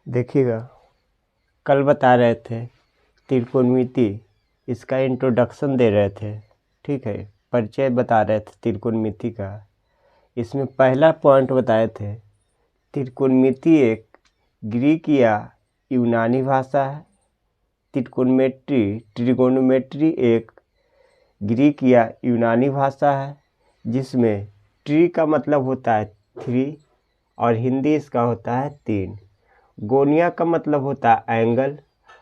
देखिएगा, कल बता रहे थे त्रिकोणमिति, इसका इंट्रोडक्शन दे रहे थे, ठीक है, परिचय बता रहे थे त्रिकोणमिति का। इसमें पहला पॉइंट बताए थे, त्रिकोणमिति एक ग्रीक या यूनानी भाषा है। ट्रिगोनोमेट्री एक ग्रीक या यूनानी भाषा है, जिसमें ट्री का मतलब होता है 3 और हिंदी इसका होता है 3। गोनिया का मतलब होता है एंगल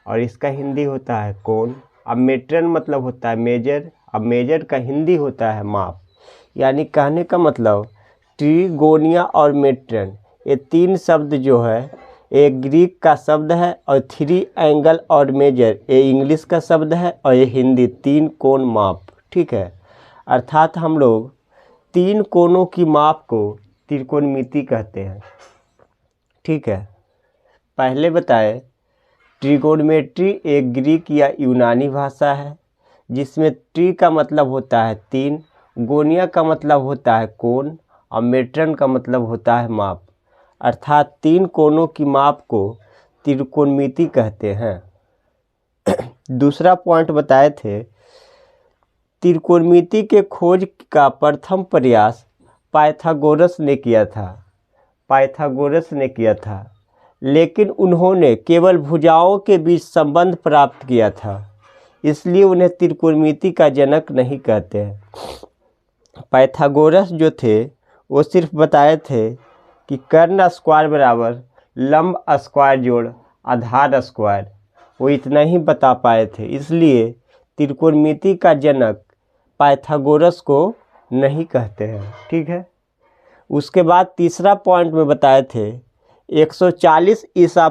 और इसका हिंदी होता है कोण। अब मेट्रन मतलब होता है मेजर, अब मेजर का हिंदी होता है माप। यानी कहने का मतलब ट्री, गोनिया और मेट्रन, ये 3 शब्द जो है एक ग्रीक का शब्द है, और 3 एंगल और मेजर ये इंग्लिश का शब्द है, और ये हिंदी 3 कोण माप, ठीक है। अर्थात हम लोग 3 कोणों की माप को त्रिकोणमिति कहते हैं, ठीक है। पहले बताए, ट्रिगोनोमेट्री एक ग्रीक या यूनानी भाषा है, जिसमें ट्री का मतलब होता है 3, गोनिया का मतलब होता है कोण और मेट्रन का मतलब होता है माप। अर्थात 3 कोणों की माप को त्रिकोणमिति कहते हैं। दूसरा पॉइंट बताए थे, त्रिकोणमिति के खोज का प्रथम प्रयास पाइथागोरस ने किया था, लेकिन उन्होंने केवल भुजाओं के बीच संबंध प्राप्त किया था, इसलिए उन्हें त्रिकोणमिति का जनक नहीं कहते हैं। पाइथागोरस जो थे वो सिर्फ बताए थे कि कर्ण स्क्वायर बराबर लंब स्क्वायर जोड़ आधार स्क्वायर, वो इतना ही बता पाए थे, इसलिए त्रिकोणमिति का जनक पाइथागोरस को नहीं कहते हैं, ठीक है। उसके बाद तीसरा पॉइंट में बताए थे, 140 ईसा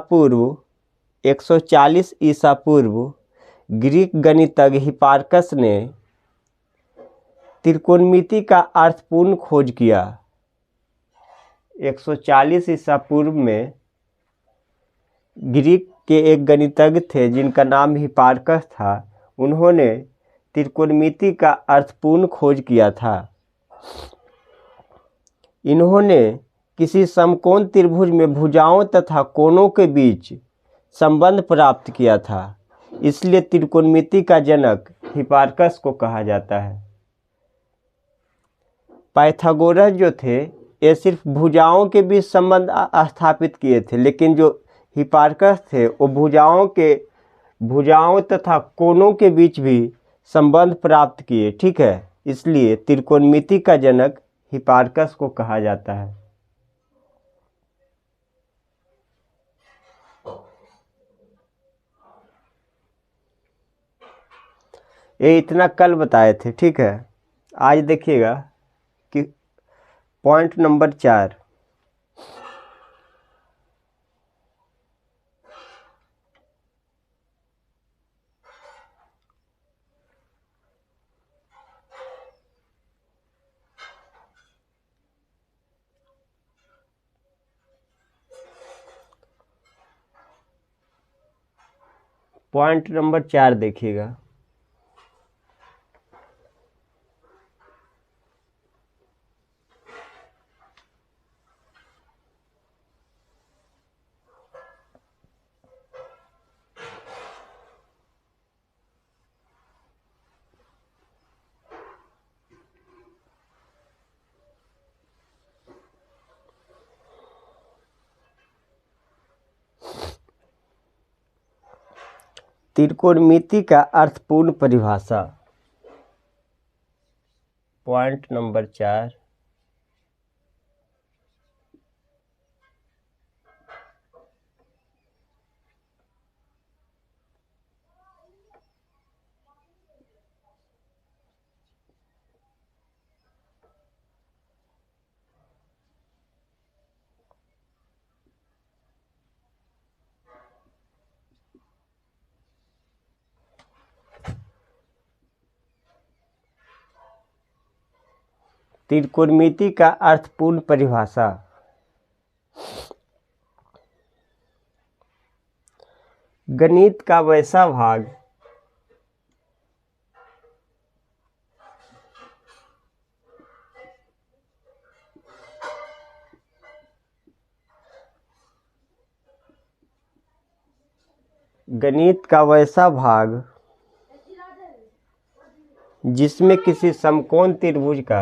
पूर्व ग्रीक गणितज्ञ हिपार्कस ने त्रिकोणमिति का अर्थपूर्ण खोज किया। 140 ईसा पूर्व में ग्रीक के एक गणितज्ञ थे जिनका नाम हिपार्कस था, उन्होंने त्रिकोणमिति का अर्थपूर्ण खोज किया था। इन्होंने किसी समकोण त्रिभुज में भुजाओं तथा कोणों के बीच संबंध प्राप्त किया था, इसलिए त्रिकोणमिति का जनक हिपार्कस को कहा जाता है। पाइथागोरस जो थे ये सिर्फ भुजाओं के बीच संबंध स्थापित किए थे, लेकिन जो हिपार्कस थे वो भुजाओं तथा कोणों के बीच भी संबंध प्राप्त किए, ठीक है। इसलिए त्रिकोणमिति का जनक हिपार्कस को कहा जाता है। ये इतना कल बताए थे, ठीक है। आज देखिएगा कि पॉइंट नंबर 4, पॉइंट नंबर 4 देखिएगा। त्रिकोणमिति का अर्थपूर्ण परिभाषा, पॉइंट नंबर 4। त्रिकोणमिति का अर्थपूर्ण परिभाषा, गणित का वैसा भाग गणित का वैसा भाग जिसमें किसी समकोण त्रिभुज का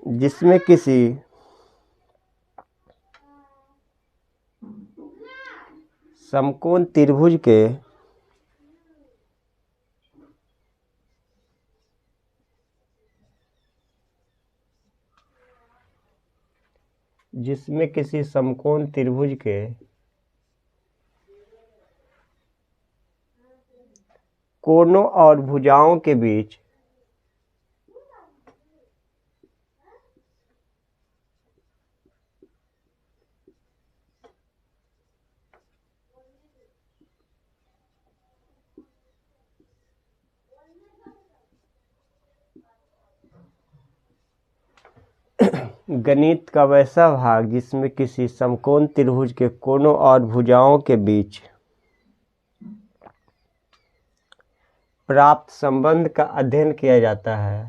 जिसमें किसी समकोण त्रिभुज के जिसमें किसी समकोण त्रिभुज के कोणों और भुजाओं के बीच गणित का वैसा भाग जिसमें किसी समकोण त्रिभुज के कोणों और भुजाओं के बीच प्राप्त संबंध का अध्ययन किया जाता है।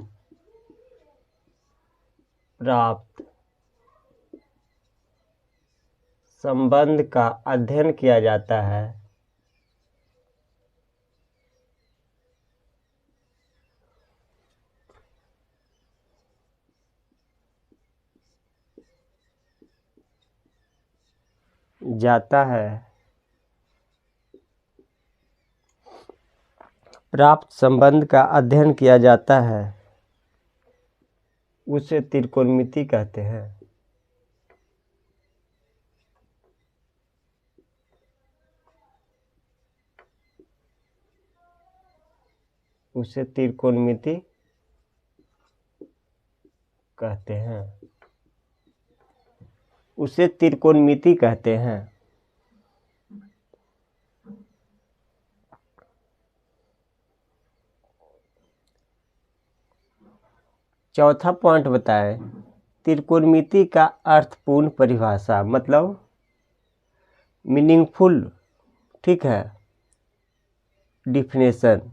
प्राप्त संबंध का अध्ययन किया जाता है। जाता है। प्राप्त संबंध का अध्ययन किया जाता है, उसे त्रिकोणमिति कहते हैं। उसे त्रिकोणमिति कहते हैं। उसे त्रिकोणमिति कहते हैं। चौथा पॉइंट बताएं, त्रिकोणमिति का अर्थपूर्ण परिभाषा, मतलब मीनिंगफुल, ठीक है, डिफिनेशन।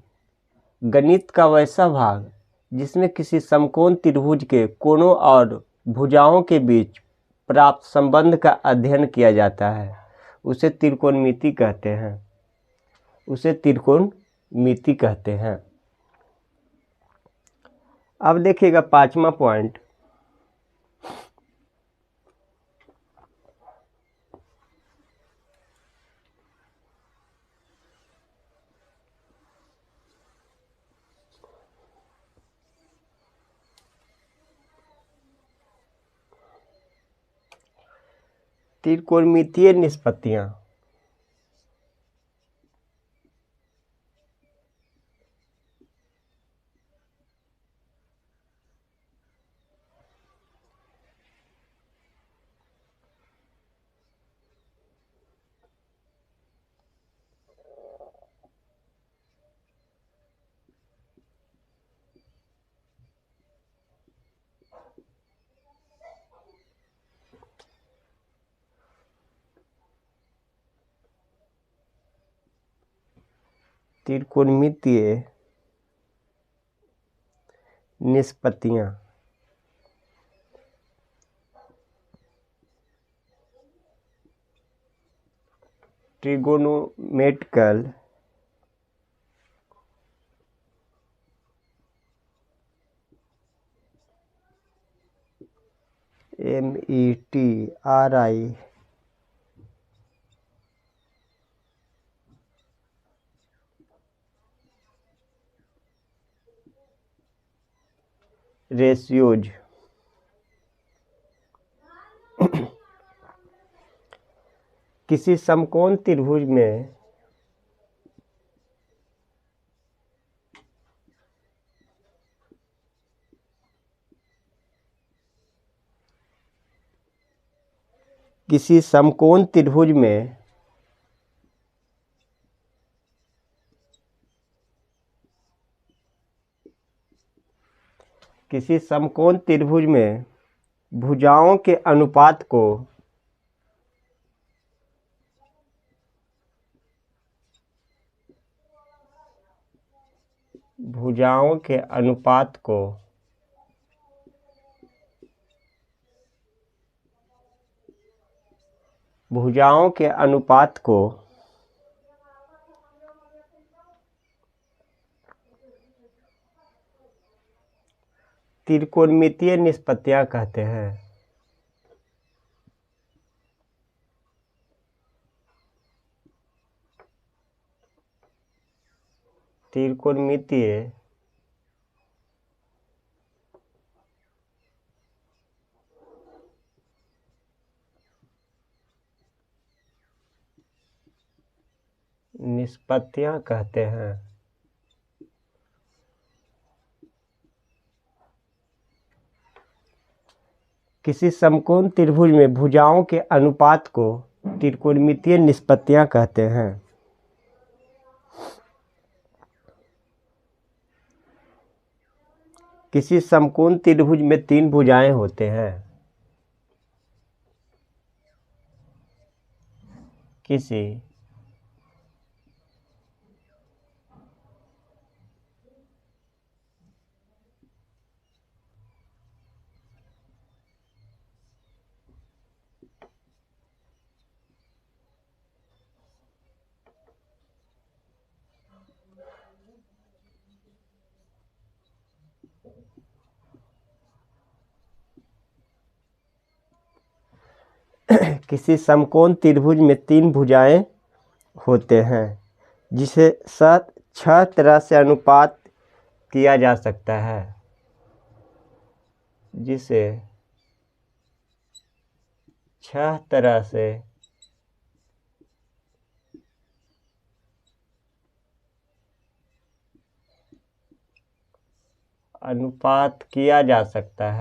गणित का वैसा भाग जिसमें किसी समकोण त्रिभुज के कोणों और भुजाओं के बीच प्राप्त संबंध का अध्ययन किया जाता है, उसे त्रिकोणमिति कहते हैं। उसे त्रिकोणमिति कहते हैं। अब देखिएगा पांचवा पॉइंट, त्रिकोणमितीय निष्पत्तियां। त्रिकोणमितीय निष्पत्तियां ट्रिगोनोमेट्रिकल METRI रेशियोज किसी समकोण त्रिभुज में किसी समकोण त्रिभुज में किसी समकोण त्रिभुज में भुजाओं के अनुपात को भुजाओं के अनुपात को त्रिकोणमितीय निष्पत्तियां कहते हैं। त्रिकोणमितीय निष्पत्तियां कहते हैं। किसी समकोण त्रिभुज में भुजाओं के अनुपात को त्रिकोणमितीय निष्पत्तियां कहते हैं। किसी समकोण त्रिभुज में 3 भुजाएं होते हैं। किसी किसी समकोण त्रिभुज में 3 भुजाएं होते हैं जिसे 6 तरह से अनुपात किया जा सकता है। जिसे 6 तरह से अनुपात किया जा सकता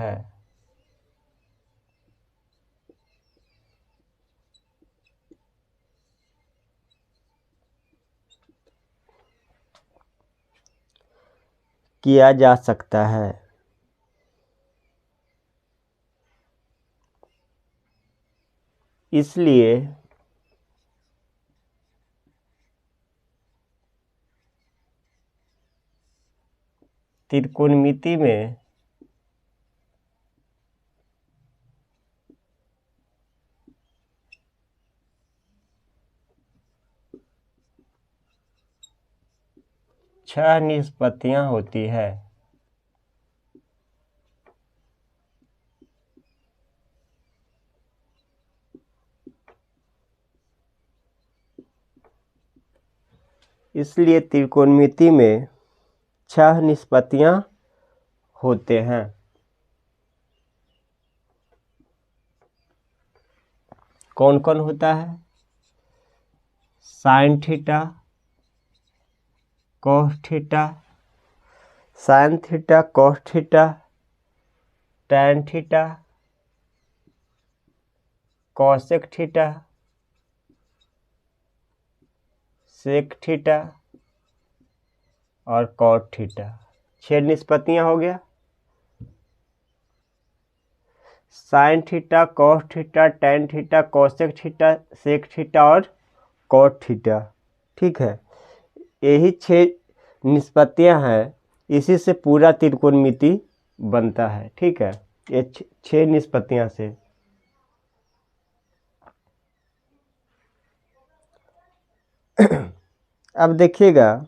है। इसलिए त्रिकोणमिति में छह निष्पत्तियां होती है। इसलिए त्रिकोणमिति में 6 निष्पत्तियां होते हैं। कौन कौन होता है? Sine theta, cos theta, sine theta, cos theta, tan theta, cosec theta, sec theta और कॉट थीटा। 6 निष्पत्तियां हो गया। Sine theta, cos theta, tan theta, cosec theta, sec theta और कॉट थीटा। ठीक है, यही 6 निष्पत्तियां हैं। इसी से पूरा त्रिकोणमिति बनता है। ठीक है, ये 6 निष्पत्तियां से। अब देखिएगा,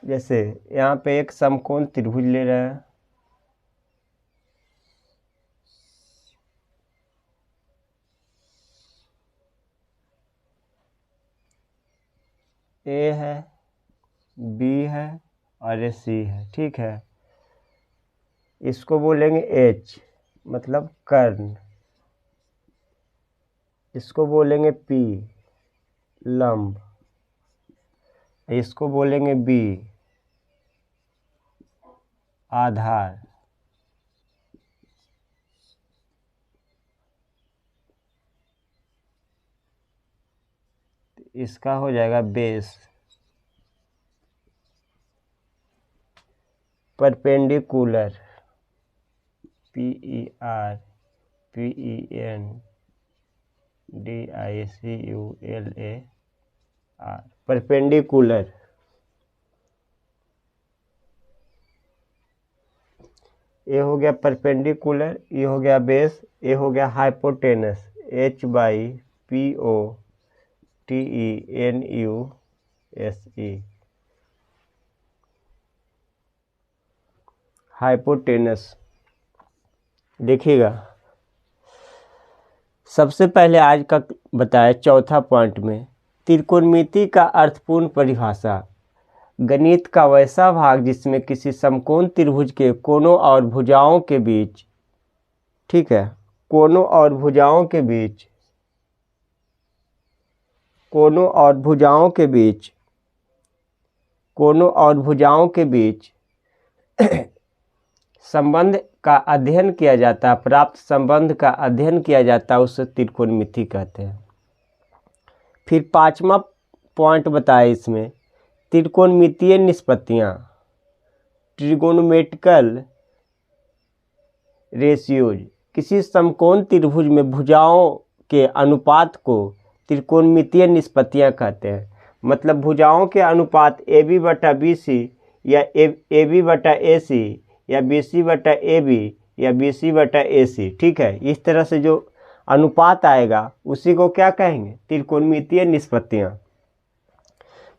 जैसे यहाँ पे एक समकोण त्रिभुज ले रहे हैं। ए है, बी है और ये सी है। ठीक है, इसको बोलेंगे एच मतलब कर्ण, इसको बोलेंगे पी लंब, इसको बोलेंगे बी आधार, इसका हो जाएगा बेस। Perpendicular PERPENDICULAR, perpendicular. ए हो गया परपेंडिकुलर, ये हो गया बेस, ए हो गया हाइपोटेनस, HYPOTENUSE, हाइपोटेनस। देखिएगा सबसे पहले आज का बताया चौथा पॉइंट में त्रिकोणमिति का अर्थपूर्ण परिभाषा। गणित का वैसा भाग जिसमें किसी समकोण त्रिभुज के कोनों और भुजाओं के बीच, ठीक है, कोनों और भुजाओं के बीच, कोनों और भुजाओं के बीच, कोनों और भुजाओं के बीच संबंध का अध्ययन किया जाता, प्राप्त संबंध का अध्ययन किया जाता, उसे त्रिकोणमिति कहते हैं। फिर पांचवा पॉइंट बताया इसमें त्रिकोणमितीय निष्पत्तियाँ, ट्रिगोनोमेट्रिकल रेशियोज। किसी समकोण त्रिभुज में भुजाओं के अनुपात को त्रिकोणमितीय निष्पत्तियाँ कहते हैं। मतलब भुजाओं के अनुपात AB बटा BC या AB बटा AC या BC बटा AB या BC बटा AC, ठीक है, इस तरह से जो अनुपात आएगा उसी को क्या कहेंगे, त्रिकोणमितीय निष्पत्तियाँ।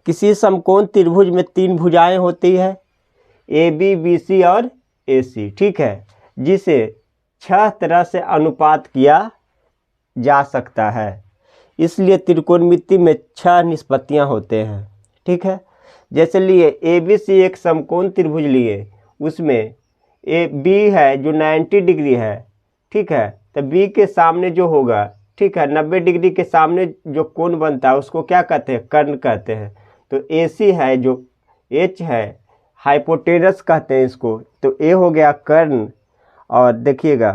किसी समकोण त्रिभुज में तीन भुजाएं होती है, AB BC और AC, ठीक है, जिसे 6 तरह से अनुपात किया जा सकता है। इसलिए त्रिकोणमिति में 6 निष्पत्तियां होते हैं, ठीक है। जैसे लिए ABC एक समकोण त्रिभुज लिए, उसमें B है जो 90 डिग्री है, ठीक है, तो B के सामने जो होगा, ठीक है, 90 डिग्री के सामने जो कोण बनता है उसको क्या कहते हैं, कर्ण कहते हैं। तो AC है जो H है, हाइपोटेनस कहते हैं इसको, तो A हो गया कर्ण, और देखिएगा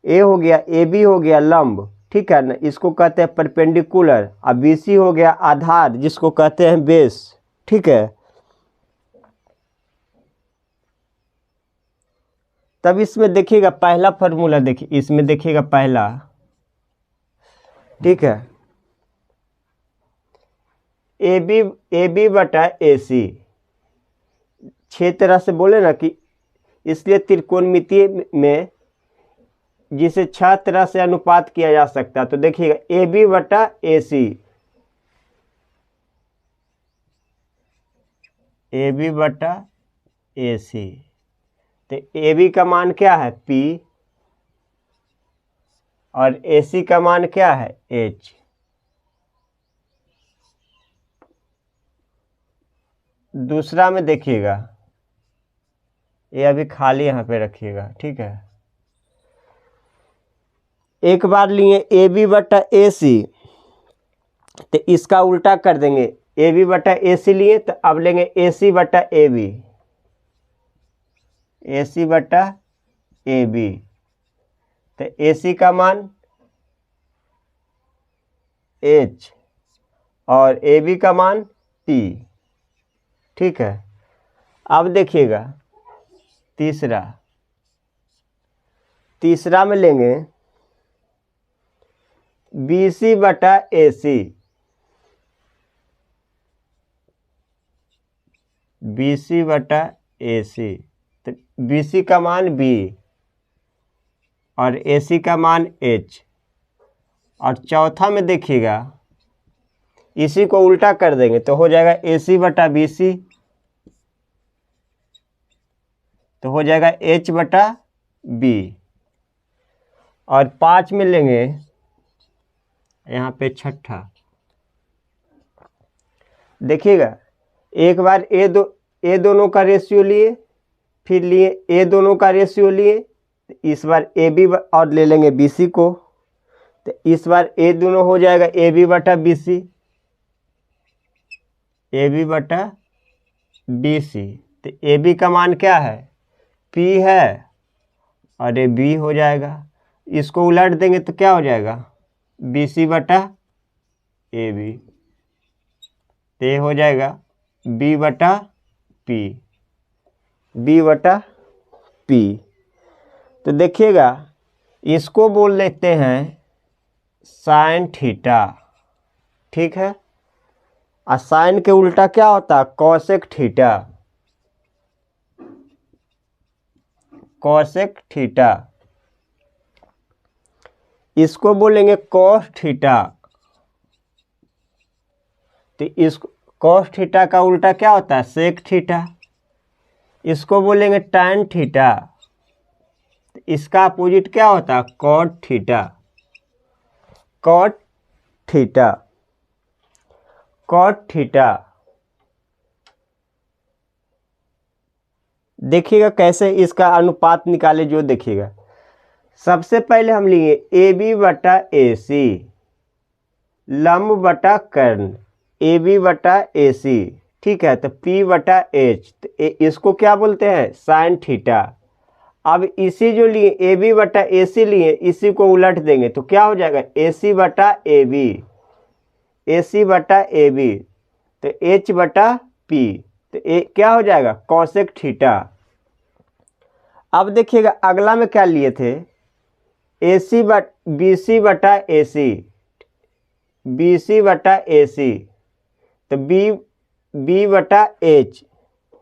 A हो गया, AB हो गया लंब, ठीक है ना, इसको कहते हैं परपेंडिकुलर, और BC हो गया आधार जिसको कहते हैं बेस, ठीक है। तब इसमें देखिएगा पहला फॉर्मूला, देखिए इसमें देखिएगा पहला, ठीक है, AB बटा AC, 6 तरह से बोले ना कि इसलिए त्रिकोणमिति में जिसे 6 तरह से अनुपात किया जा सकता है। तो देखिएगा AB बटा AC, AB बटा AC, तो AB का मान क्या है P और AC का मान क्या है H। दूसरा में देखिएगा, ये अभी खाली यहाँ पे रखिएगा, ठीक है। एक बार लिए AB बटा AC, तो इसका उल्टा कर देंगे, AB बटा AC लिए तो अब लेंगे AC बटा AB, AC बटा AB, तो AC का मान H और AB का मान P, ठीक है। अब देखिएगा तीसरा में लेंगे BC बटा AC, BC बटा AC, तो BC का मान B और AC का मान H। और चौथा में देखिएगा इसी को उल्टा कर देंगे तो हो जाएगा AC बटा BC, तो हो जाएगा H बटा B। और 5 में लेंगे यहाँ पे छठा, देखिएगा एक बार ए दोनों का रेशियो लिए, फिर लिए ए दोनों का रेशियो लिए, इस बार AB और ले लेंगे BC को, तो इस बार ए दोनों हो जाएगा AB बटा BC, AB बटा BC, तो AB का मान क्या है P है और ये B हो जाएगा। इसको उलट देंगे तो क्या हो जाएगा BC बटा AB, तो ये हो जाएगा B बटा P, B बटा P। तो देखिएगा इसको बोल लेते हैं साइन थीटा, ठीक है, और साइन के उल्टा क्या होता है कोसेक थीटा। कॉसेक थीटा, इसको बोलेंगे कॉस थीटा। तो इस कॉस थीटा का उल्टा क्या होता है? Sec theta. इसको बोलेंगे टैन थीटा, इसका अपोजिट क्या होता है? Cot theta. Cot theta, cot theta. देखिएगा कैसे इसका अनुपात निकाले, जो देखिएगा सबसे पहले हम लिए ए बी बटा ए सी, लंब बटा कर्ण, ए बी बटा ए सी, ठीक है। तो पी बटा एच, तो इसको क्या बोलते हैं? Sine theta. अब इसी जो लिए ए बी बटा ए सी लिए, इसी को उलट देंगे तो क्या हो जाएगा? ए सी बटा ए बी, ए सी बटा ए बी, तो एच बटा पी, तो क्या हो जाएगा? Cosec theta. अब देखिएगा अगला में क्या लिए थे? ए सी बट बी सी बटा ए सी, बी सी बटा ए सी, तो बी बटा एच,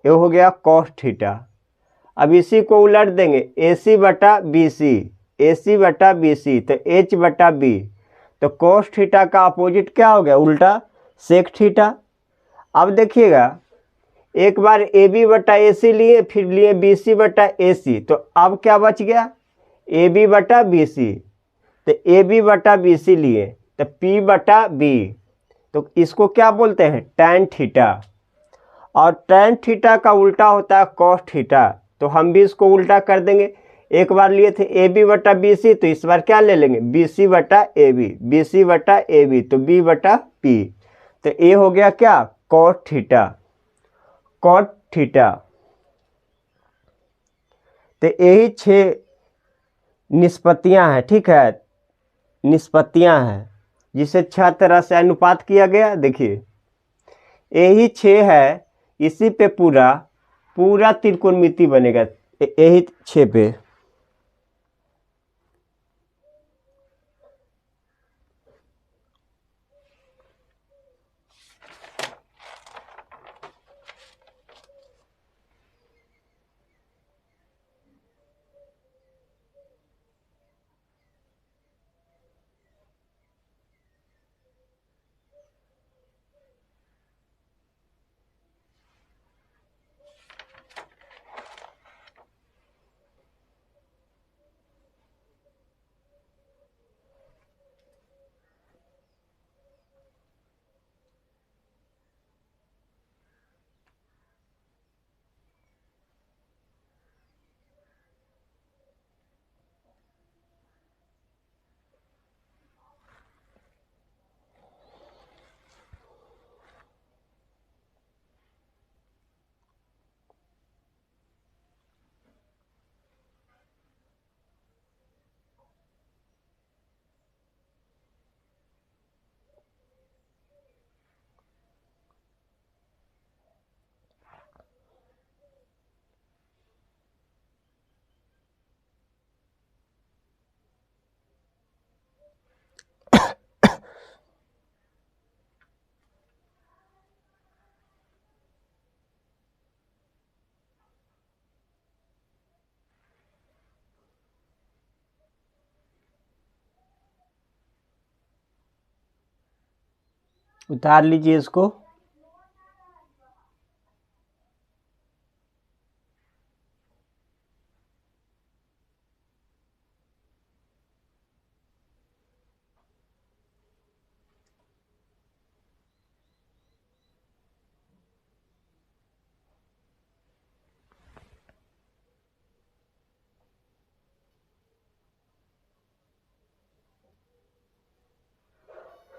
ये हो गया कॉस थीटा। अब इसी को उलट देंगे, ए सी बटा बी सी, ए सी बटा बी सी, तो एच बटा बी, तो कॉस थीटा का अपोजिट क्या हो गया? उल्टा, सेक थीटा। अब देखिएगा एक बार ए बी बटा ए सी लिए, फिर लिए बी सी बटा ए सी, तो अब क्या बच गया? ए बी बटा बी सी, तो ए बी बटा बी सी लिए, तो पी बटा बी, तो इसको क्या बोलते हैं? Tan theta. और टैन थीटा का उल्टा होता है कॉस थीटा, तो हम भी इसको उल्टा कर देंगे। एक बार लिए थे ए बी बटा बी सी, तो इस बार क्या ले लेंगे? बी सी बटा ए बी, बी सी बटा ए बी, तो बी बटा पी, तो ए हो गया क्या? Cos theta, cot theta. तो यही 6 निष्पत्तियां हैं, ठीक है, निष्पत्तियां हैं जिसे 6 तरह से अनुपात किया गया। देखिए यही 6 है, इसी पे पूरा पूरा त्रिकोणमिति बनेगा, यही 6 पे। उतार लीजिए इसको।